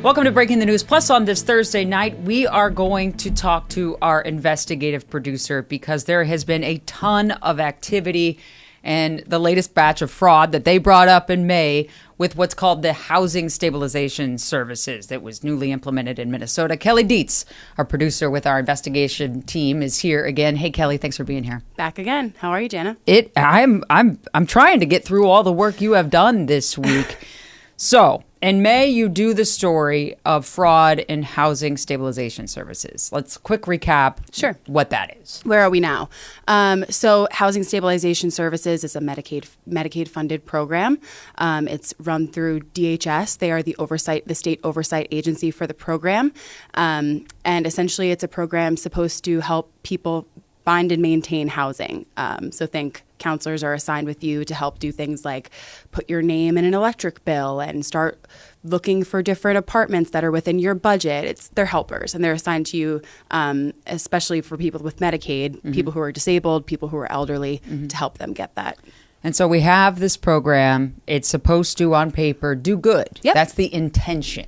Welcome to Breaking the News Plus. On this Thursday night, we are going to talk to our investigative producer because there has been a ton of activity and the latest batch of fraud that they brought up in May with what's called the Housing Stabilization Services that was newly implemented in Minnesota. Kelly Dietz, our producer with our investigation team, is here again. Hey, Kelly, thanks for being here. Back again. How are you, Jana? I'm trying to get through all the work you have done this week. So, in May, you do the story of fraud in housing stabilization services. Let's quick recap what that is. Where are we now? So Housing Stabilization Services is a Medicaid-funded program. It's run through DHS. They are the state oversight agency for the program. And essentially, it's a program supposed to help people find and maintain housing. So think counselors are assigned with you to help do things like put your name in an electric bill and start looking for different apartments that are within your budget. They're helpers, and they're assigned to you, especially for people with Medicaid, people who are disabled, people who are elderly, to help them get that. And so we have this program. It's supposed to, on paper, do good. Yep. That's the intention.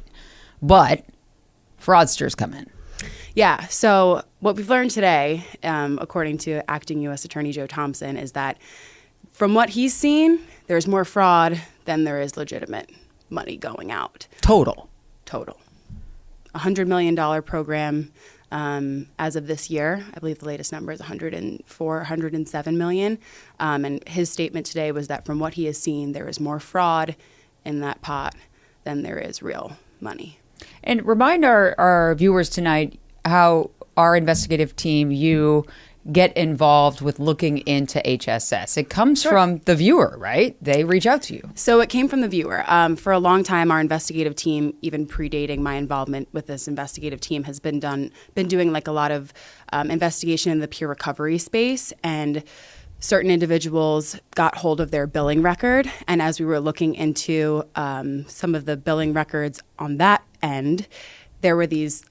But fraudsters come in. Yeah. So what we've learned today, according to Acting U.S. Attorney Joe Thompson, is that from what he's seen, there's more fraud than there is legitimate money going out. Total. $100 million program as of this year. I believe the latest number is 107 million. And his statement today was that from what he has seen, there is more fraud in that pot than there is real money. And remind our viewers tonight how our investigative team, you get involved with looking into HSS. It comes from the viewer, right? They reach out to you. So it came from the viewer. For a long time, our investigative team, even predating my involvement with this investigative team, has been doing like a lot of investigation in the peer recovery space, and certain individuals got hold of their billing record. And as we were looking into some of the billing records on that end, there were these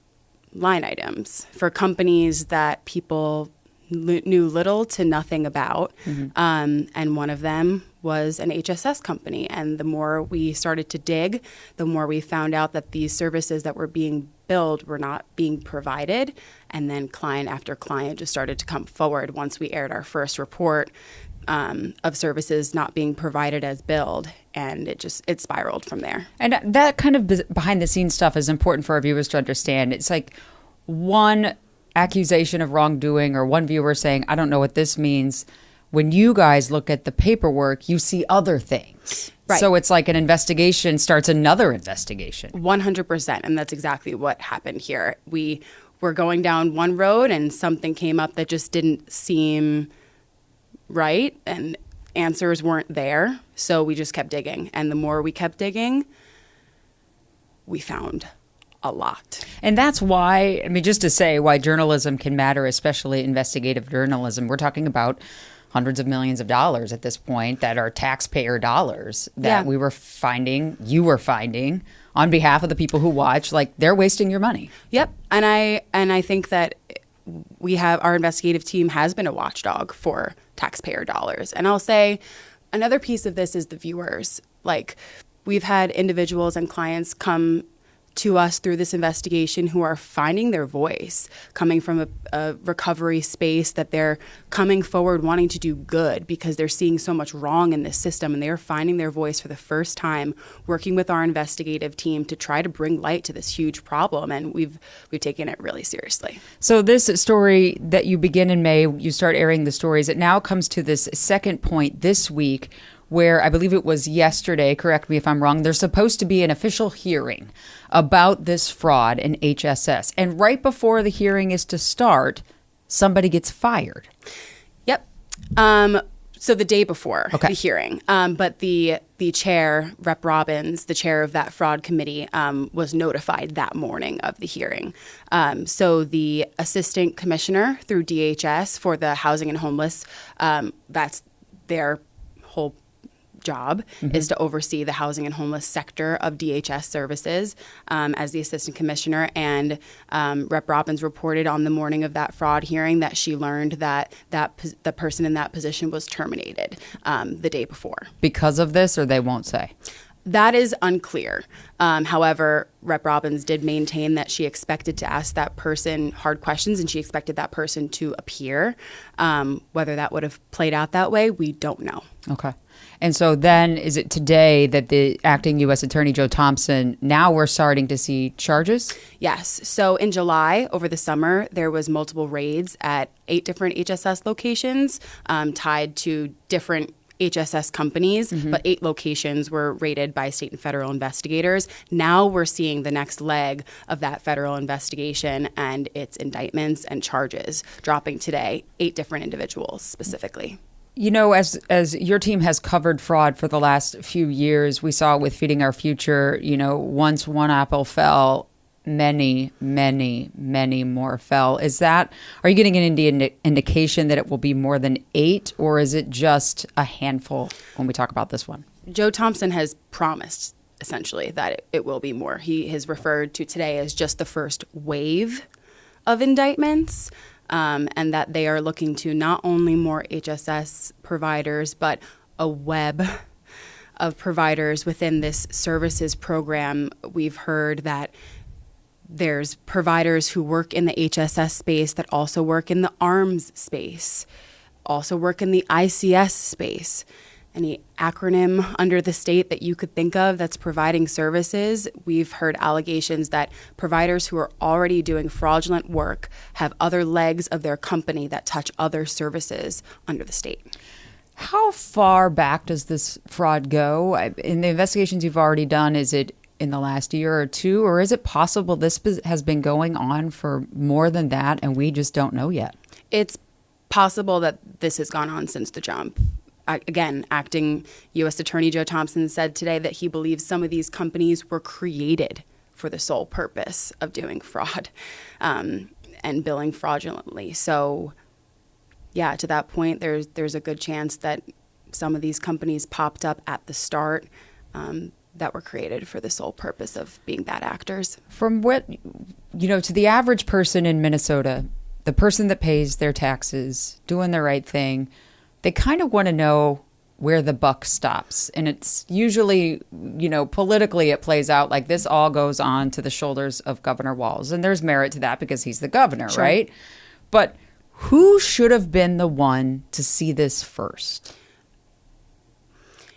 line items for companies that people knew little to nothing about. And one of them was an HSS company. And the more we started to dig, the more we found out that these services that were being billed were not being provided. And then client after client just started to come forward once we aired our first report of services not being provided as billed, and it spiraled from there. And that kind of behind the scenes stuff is important for our viewers to understand. It's like one accusation of wrongdoing or one viewer saying, I don't know what this means. When you guys look at the paperwork, you see other things. Right. So it's like an investigation starts another investigation. 100%. And that's exactly what happened here. We were going down one road and something came up that just didn't seem right, and answers weren't there. So we just kept digging. And the more we kept digging, we found a lot. And that's why, just to say why journalism can matter, especially investigative journalism, we're talking about hundreds of millions of dollars at this point that are taxpayer dollars that you were finding on behalf of the people who watch, like they're wasting your money. Yep. And I think that our investigative team has been a watchdog for taxpayer dollars. And I'll say another piece of this is the viewers. Like, we've had individuals and clients come to us through this investigation who are finding their voice, coming from a recovery space, that they're coming forward wanting to do good because they're seeing so much wrong in this system, and they're finding their voice for the first time, working with our investigative team to try to bring light to this huge problem, and we've taken it really seriously. So this story that you begin in May, you start airing the stories, it now comes to this second point this week where I believe it was yesterday, correct me if I'm wrong, there's supposed to be an official hearing about this fraud in HSS. And right before the hearing is to start, somebody gets fired. Yep. So the day before the hearing, but the chair, Rep. Robbins, the chair of that fraud committee, was notified that morning of the hearing. So the assistant commissioner through DHS for the housing and homeless, that's their whole job is to oversee the housing and homeless sector of DHS services as the assistant commissioner. And Rep. Robbins reported on the morning of that fraud hearing that she learned that the person in that position was terminated the day before. Because of this, or they won't say? That is unclear. However, Rep. Robbins did maintain that she expected to ask that person hard questions and she expected that person to appear. Whether that would have played out that way, we don't know. Okay. And so then is it today that the acting U.S. Attorney Joe Thompson, now we're starting to see charges? Yes. So in July, over the summer, there was multiple raids at 8 different HSS locations tied to different HSS companies, but 8 locations were raided by state and federal investigators. Now we're seeing the next leg of that federal investigation and its indictments and charges dropping today, 8 different individuals specifically. You know, as your team has covered fraud for the last few years, we saw with Feeding Our Future, you know, once one apple fell, many, many, many more fell. Are you getting an indication that it will be more than 8, or is it just a handful when we talk about this one? Joe Thompson has promised, essentially, that it will be more. He has referred to today as just the first wave of indictments, and that they are looking to not only more HSS providers, but a web of providers within this services program. We've heard that there's providers who work in the HSS space that also work in the ARMS space, also work in the ICS space. Any acronym under the state that you could think of that's providing services, we've heard allegations that providers who are already doing fraudulent work have other legs of their company that touch other services under the state. How far back does this fraud go? In the investigations you've already done, is it in the last year or two, or is it possible this has been going on for more than that and we just don't know yet? It's possible that this has gone on since the jump. Again, acting U.S. Attorney Joe Thompson said today that he believes some of these companies were created for the sole purpose of doing fraud and billing fraudulently. So, yeah, to that point, there's a good chance that some of these companies popped up at the start that were created for the sole purpose of being bad actors. From what, to the average person in Minnesota, the person that pays their taxes, doing the right thing, they kind of want to know where the buck stops. And it's usually, politically it plays out like this all goes on to the shoulders of Governor Walz. And there's merit to that because he's the governor, sure, right? But who should have been the one to see this first?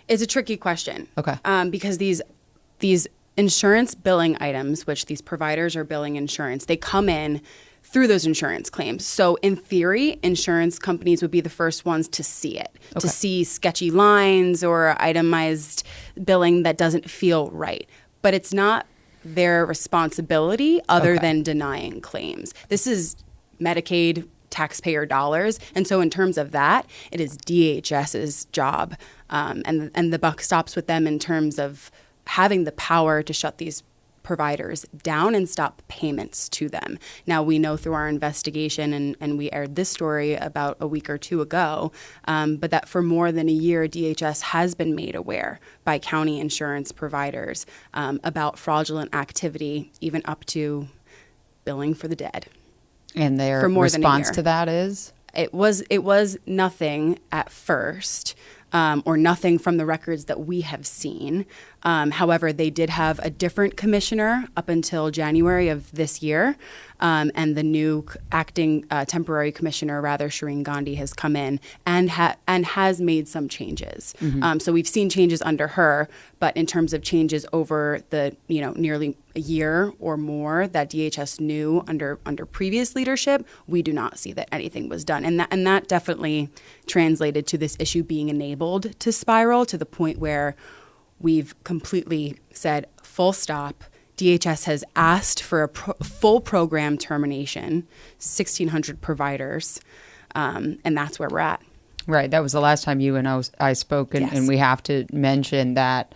It's a tricky question. Okay. Because these insurance billing items, which these providers are billing insurance, they come in through those insurance claims. So in theory, insurance companies would be the first ones to see it, to see sketchy lines or itemized billing that doesn't feel right. But it's not their responsibility other than denying claims. This is Medicaid taxpayer dollars. And so in terms of that, it is DHS's job. And the buck stops with them in terms of having the power to shut these providers down and stop payments to them. Now, we know through our investigation, and we aired this story about a week or two ago, but that for more than a year, DHS has been made aware by county insurance providers about fraudulent activity, even up to billing for the dead. And their response to that is? It was nothing at first. Or nothing from the records that we have seen. However, they did have a different commissioner up until January of this year, and the new acting temporary commissioner, Shireen Gandhi, has come in and has made some changes. So we've seen changes under her, but in terms of changes over the nearly a year or more that DHS knew under previous leadership, we do not see that anything was done, and that definitely translated to this issue being enabled to spiral to the point where we've completely said full stop. DHS has asked for a full program termination, 1,600 providers, and that's where we're at. Right. That was the last time you and I spoke, and, yes, and we have to mention that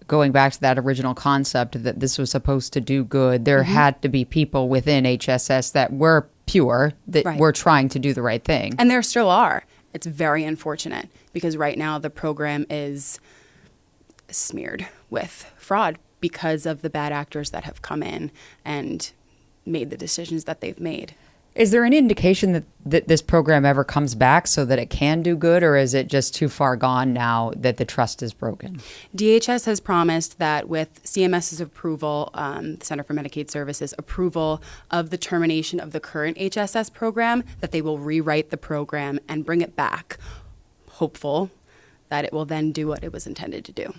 going back to that original concept that this was supposed to do good, there had to be people within HSS that were pure, that were trying to do the right thing. And there still are. It's very unfortunate because right now the program is smeared with fraud because of the bad actors that have come in and made the decisions that they've made. Is there any indication that this program ever comes back so that it can do good, or is it just too far gone now that the trust is broken? DHS has promised that with CMS's approval, the Center for Medicaid Services approval of the termination of the current HSS program, that they will rewrite the program and bring it back, hopeful that it will then do what it was intended to do.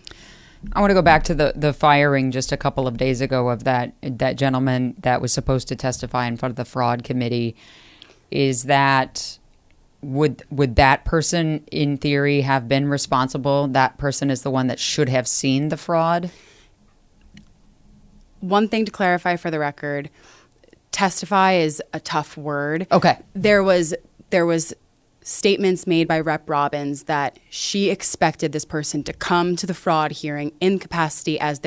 I want to go back to the firing just a couple of days ago of that gentleman that was supposed to testify in front of the fraud committee. Is that would that person in theory have been responsible? That person is the one that should have seen the fraud? One thing to clarify for the record, testify is a tough word. Okay. There was statements made by Rep. Robbins that she expected this person to come to the fraud hearing in capacity as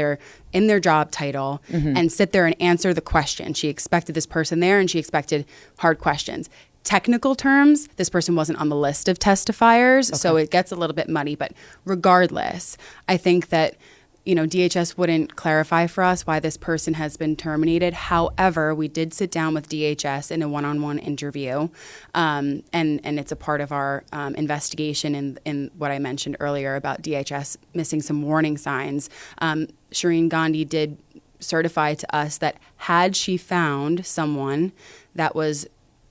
in their job title and sit there and answer the question. She expected this person there, and she expected hard questions. Technical terms, this person wasn't on the list of testifiers, so it gets a little bit muddy. But regardless, I think that DHS wouldn't clarify for us why this person has been terminated. However, we did sit down with DHS in a one-on-one interview, and it's a part of our investigation in what I mentioned earlier about DHS missing some warning signs. Shireen Gandhi did certify to us that had she found someone that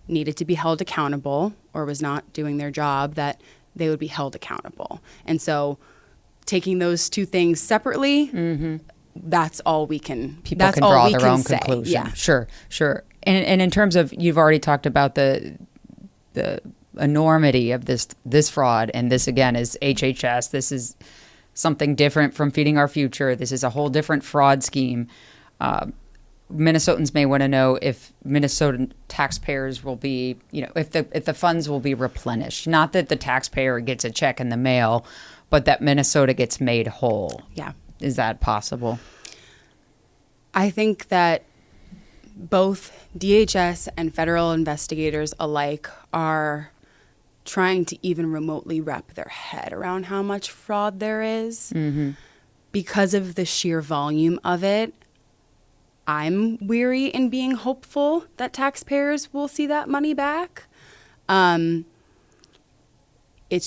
needed to be held accountable or was not doing their job, that they would be held accountable. And so taking those two things separately, that's all we can. People can draw their own conclusion. Yeah. Sure. And in terms of, you've already talked about the enormity of this fraud, and this again is HHS. This is something different from Feeding Our Future. This is a whole different fraud scheme. Minnesotans may want to know if Minnesotan taxpayers will be, if the funds will be replenished. Not that the taxpayer gets a check in the mail, but that Minnesota gets made whole. Yeah. Is that possible? I think that both DHS and federal investigators alike are trying to even remotely wrap their head around how much fraud there is. Because of the sheer volume of it. I'm weary in being hopeful that taxpayers will see that money back. It's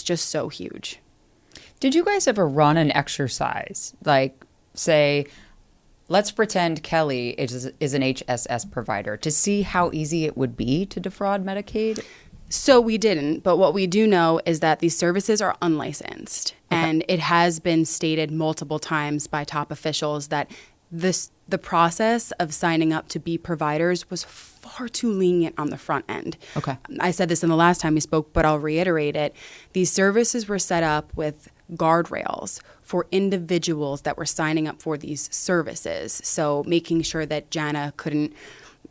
just so huge. Did you guys ever run an exercise? Like, say, let's pretend Kelly is an HSS provider, to see how easy it would be to defraud Medicaid? So we didn't, but what we do know is that these services are unlicensed. Okay. And it has been stated multiple times by top officials that the process of signing up to be providers was far too lenient on the front end. Okay. I said this in the last time we spoke, but I'll reiterate it. These services were set up with guardrails for individuals that were signing up for these services. So making sure that Jana couldn't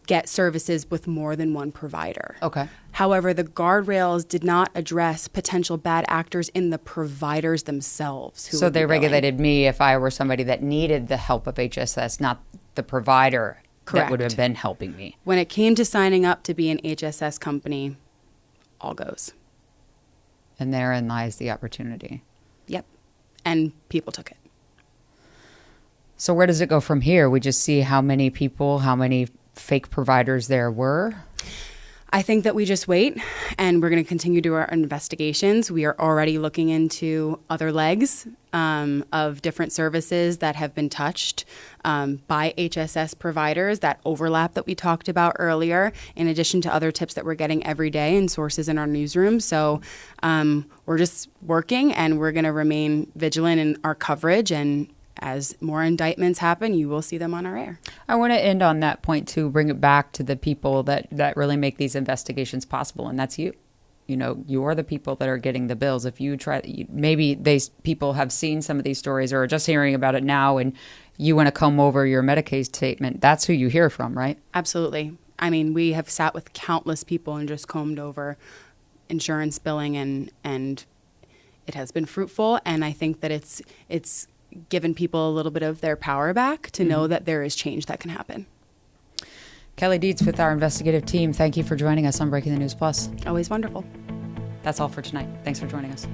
get services with more than one provider. Okay. However, the guardrails did not address potential bad actors in the providers themselves. So they regulated me if I were somebody that needed the help of HSS, not the provider. Correct. That would have been helping me. When it came to signing up to be an HSS company, all goes. And therein lies the opportunity. Yep. And people took it. So where does it go from here? We just see how many fake providers there were? I think that we just wait, and we're going to continue to do our investigations. We are already looking into other legs of different services that have been touched by HSS providers, that overlap that we talked about earlier, in addition to other tips that we're getting every day and sources in our newsroom. So we're just working, and we're going to remain vigilant in our coverage, and as more indictments happen, you will see them on our air. I want to end on that point to bring it back to the people that really make these investigations possible, and that's you. You're the people that are getting the bills. If you try, maybe people have seen some of these stories or are just hearing about it now, and you want to comb over your Medicaid statement. That's who you hear from, right? Absolutely. I mean, we have sat with countless people and just combed over insurance billing, and it has been fruitful. And I think that it's given people a little bit of their power back to know that there is change that can happen. Kelly Dietz with our investigative team, thank you for joining us on Breaking the News Plus. Always wonderful. That's all for tonight. Thanks for joining us.